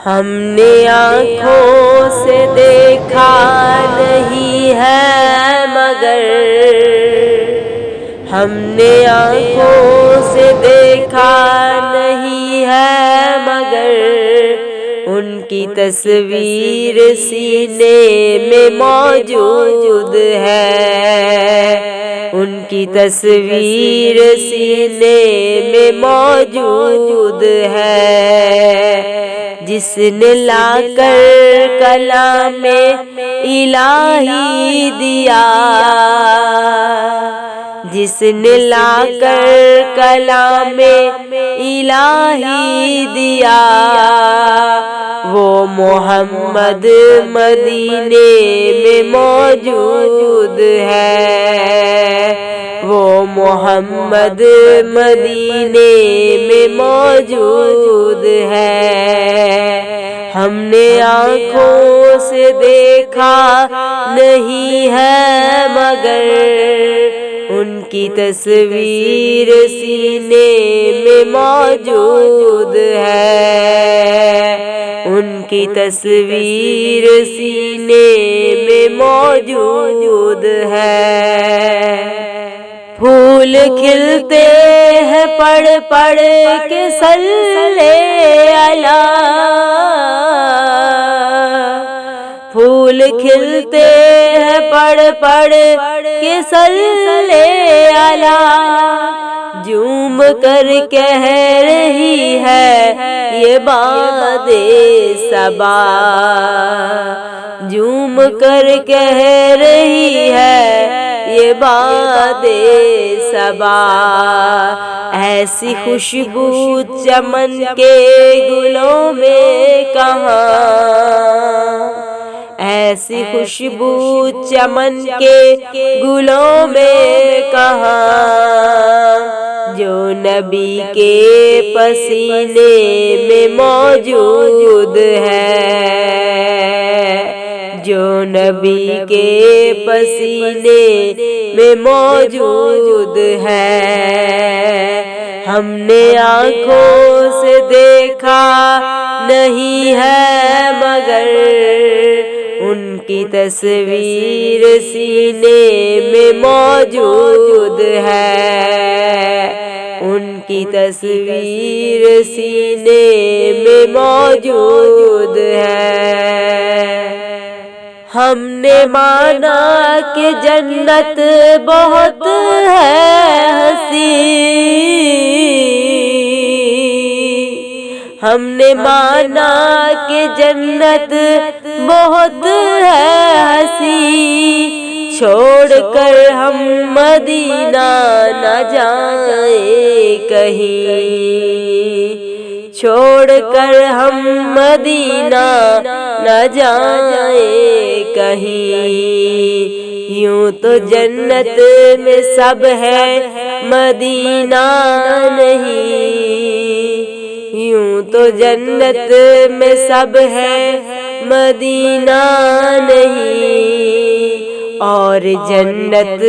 ہم نے آنکھوں سے دیکھا نہیں ہے مگر ہم نے آنکھوں سے دیکھا نہیں ہے مگر ان کی تصویر سینے میں موجود ہے، ان کی تصویر سینے میں موجود ہے۔ جس نے لا کر کلام الہی دیا، جس نے لا کر کلام الہی دیا، وہ محمد مدینے میں موجود ہے، وہ محمد مدینے میں موجود ہے۔ ہم نے آنکھوں سے دیکھا نہیں ہے مگر ان کی تصویر سینے میں موجود ہے، ان کی تصویر سینے میں موجود ہے۔ پھول کھلتے ہیں پڑھ پڑھ کے صلی علی، پھول کھلتے ہیں پڑھ پڑھ کے صلی علی، جھوم کر کہہ رہی ہے یہ باد صبا، جھوم کر کہہ رہی ہے یہ باد صبا۔ ایسی خوشبو چمن کے گلوں میں کہاں، ایسی خوشبو چمن کے گلوں میں کہاں، جو نبی کے پسینے میں موجود ہے، جو نبی کے پسینے میں موجود ہے۔ ہم نے آنکھوں سے دیکھا نہیں ہے مگر ان کی تصویر سینے میں موجود ہے، ان کی تصویر سینے میں موجود ہے۔ ہم نے مانا کہ جنت بہت ہے حسین، ہم نے مانا کہ جنت بہت ہے حسین، چھوڑ کر ہم مدینہ نہ جائیں کہیں، چھوڑ کر ہم مدینہ نہ جائیں کہیں۔ یوں تو جنت میں سب ہے مدینہ نہیں، یوں تو جنت میں سب ہے مدینہ نہیں، اور جنت